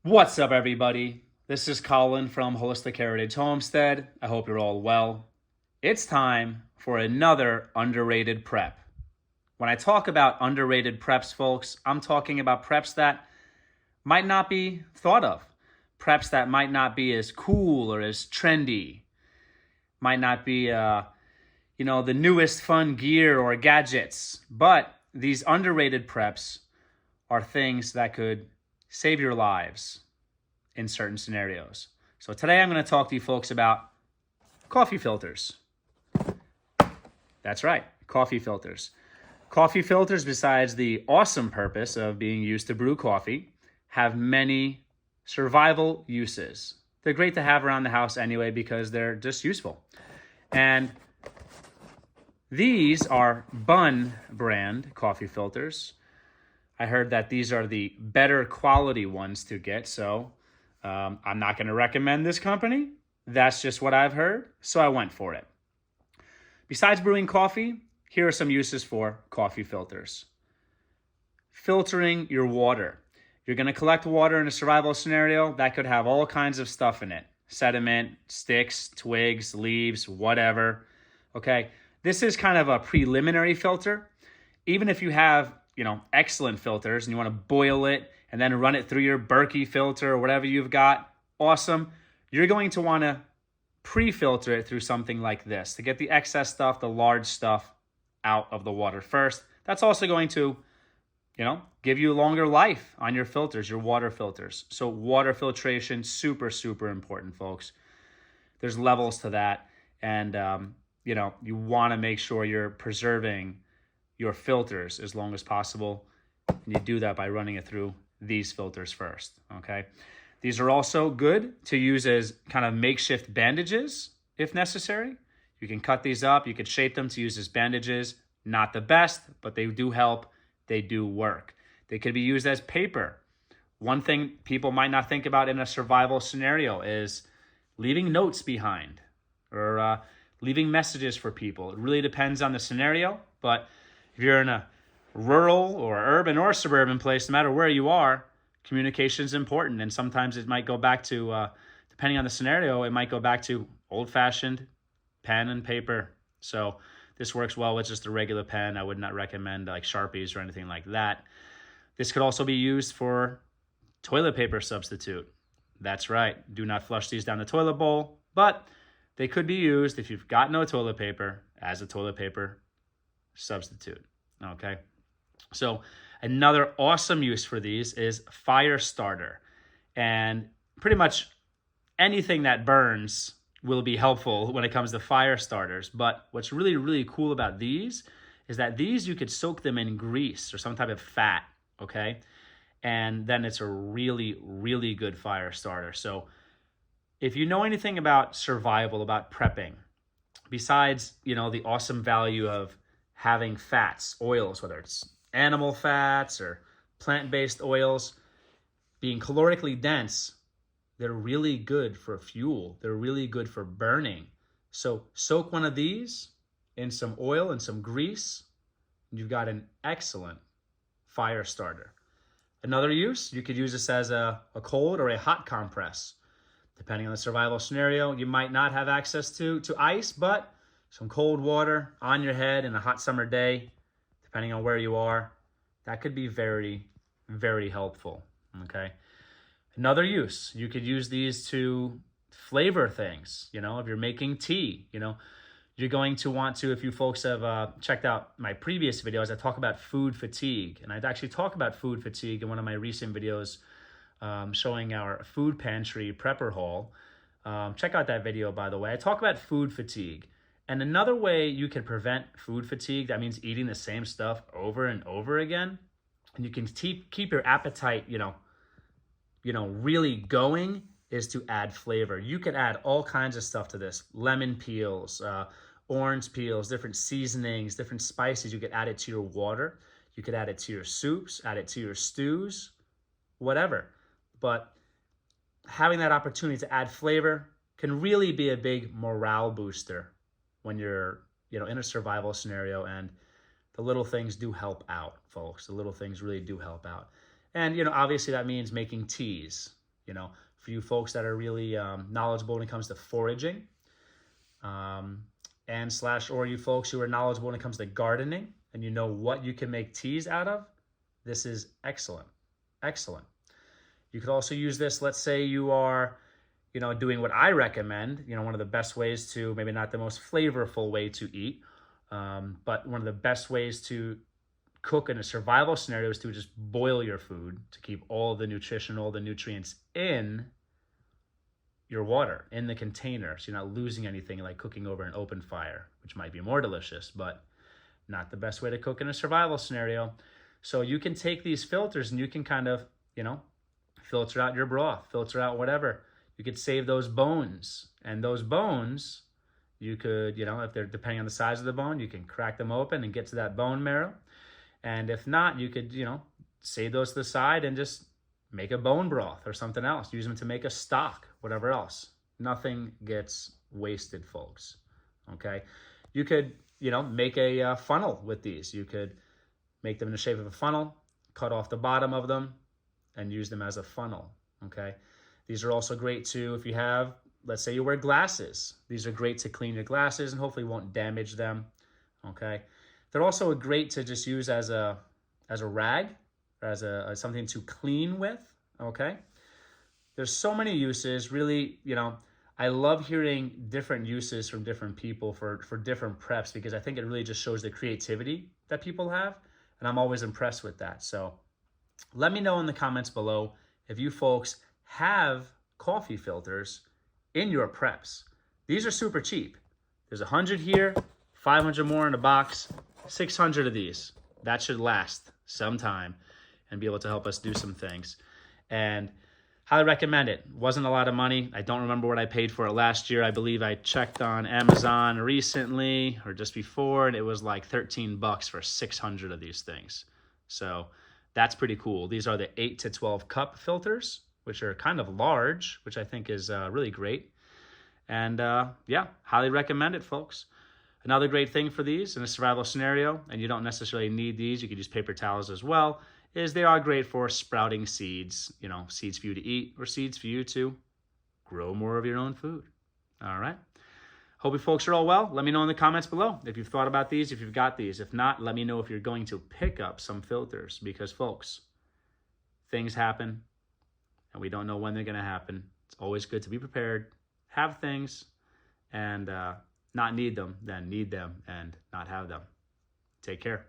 What's up, everybody? This is Colin from Holistic Heritage Homestead. I hope you're all well. It's time for another underrated prep. When I talk about underrated preps, folks, I'm talking about preps that might not be thought of, preps that might not be as cool or as trendy, might not be, the newest fun gear or gadgets, but these underrated preps are things that could save your lives in certain scenarios. So today I'm going to talk to you folks about coffee filters. That's right, coffee filters. Coffee filters, besides the awesome purpose of being used to brew coffee, have many survival uses. They're great to have around the house anyway because they're just useful. And these are Bun brand coffee filters. I heard that these are the better quality ones to get, so I'm not going to recommend this company. That's just what I've heard, so I went for it. Besides brewing coffee, here are some uses for coffee filters. Filtering your water. You're going to collect water in a survival scenario that could have all kinds of stuff in it. Sediment, sticks, twigs, leaves, whatever. Okay, this is kind of a preliminary filter. Even if you have, excellent filters and you want to boil it and then run it through your Berkey filter or whatever you've got, awesome. You're going to want to pre-filter it through something like this to get the excess stuff, the large stuff out of the water first. That's also going to, give you longer life on your filters, your water filters. So water filtration, super, super important, folks. There's levels to that. And, you want to make sure you're preserving your filters as long as possible. And you do that by running it through these filters first, okay? These are also good to use as kind of makeshift bandages if necessary. You can cut these up, you could shape them to use as bandages. Not the best, but they do help, they do work. They could be used as paper. One thing people might not think about in a survival scenario is leaving notes behind or leaving messages for people. It really depends on the scenario, but if you're in a rural or urban or suburban place, no matter where you are, communication is important. And sometimes it might go back to, depending on the scenario, it might go back to old-fashioned pen and paper. So this works well with just a regular pen. I would not recommend like Sharpies or anything like that. This could also be used for toilet paper substitute. That's right. Do not flush these down the toilet bowl, but they could be used if you've got no toilet paper as a toilet paper substitute. Okay. So another awesome use for these is fire starter. And pretty much anything that burns will be helpful when it comes to fire starters. But what's really, really cool about these is that these you could soak them in grease or some type of fat, okay? And then it's a really, really good fire starter. So if you know anything about survival, about prepping, besides, the awesome value of having fats, oils, whether it's animal fats or plant-based oils, being calorically dense, they're really good for fuel. They're really good for burning. So soak one of these in some oil and some grease, and you've got an excellent fire starter. Another use, you could use this as a cold or a hot compress. Depending on the survival scenario, you might not have access to ice, but some cold water on your head in a hot summer day, depending on where you are, that could be very, very helpful, okay? Another use, you could use these to flavor things, if you're making tea, you're going to want to, if you folks have checked out my previous videos, I talk about food fatigue, and I'd actually talk about food fatigue in one of my recent videos showing our food pantry prepper haul. Check out that video, by the way. I talk about food fatigue. And another way you can prevent food fatigue, that means eating the same stuff over and over again, and you can keep your appetite, really going, is to add flavor. You could add all kinds of stuff to this. Lemon peels, orange peels, different seasonings, different spices. You could add it to your water. You could add it to your soups, add it to your stews, whatever. But having that opportunity to add flavor can really be a big morale booster when you're, in a survival scenario, and the little things do help out, folks. The little things really do help out. And, obviously that means making teas. You know, for you folks that are really knowledgeable when it comes to foraging, and slash, or you folks who are knowledgeable when it comes to gardening and you know what you can make teas out of, this is excellent. Excellent. You could also use this, let's say you are, you know, doing what I recommend, you know, one of the best ways to, maybe not the most flavorful way to eat, but one of the best ways to cook in a survival scenario is to just boil your food to keep all the nutrition, all the nutrients in your water, in the container, so you're not losing anything like cooking over an open fire, which might be more delicious, but not the best way to cook in a survival scenario. So you can take these filters and you can kind of, you know, filter out your broth, filter out whatever. You could save those bones, and those bones, you could, you know, if they're depending on the size of the bone, you can crack them open and get to that bone marrow. And if not, you could, you know, save those to the side and just make a bone broth or something else. Use them to make a stock, whatever else. Nothing gets wasted, folks. Okay. You could, you know, make a funnel with these. You could make them in the shape of a funnel, cut off the bottom of them, and use them as a funnel. Okay. These are also great too if you have, let's say you wear glasses. These are great to clean your glasses and hopefully won't damage them. Okay. They're also great to just use as a rag, or as something to clean with. Okay. There's so many uses, really. You know, I love hearing different uses from different people for different preps, because I think it really just shows the creativity that people have, and I'm always impressed with that. So let me know in the comments below if you folks have coffee filters in your preps. These are super cheap. There's 100 here, 500 more in a box, 600 of these. That should last some time and be able to help us do some things. And highly recommend it. Wasn't a lot of money. I don't remember what I paid for it last year. I believe I checked on Amazon recently or just before, and it was like 13 bucks for 600 of these things. So that's pretty cool. These are the 8 to 12 cup filters, which are kind of large, which I think is really great. And yeah, highly recommend it, folks. Another great thing for these in a survival scenario, and you don't necessarily need these, you could use paper towels as well, is they are great for sprouting seeds, you know, seeds for you to eat or seeds for you to grow more of your own food. All right. Hope you folks are all well. Let me know in the comments below if you've thought about these, if you've got these. If not, let me know if you're going to pick up some filters, because folks, things happen and we don't know when they're going to happen. It's always good to be prepared, have things, and not need them, then need them and not have them. Take care.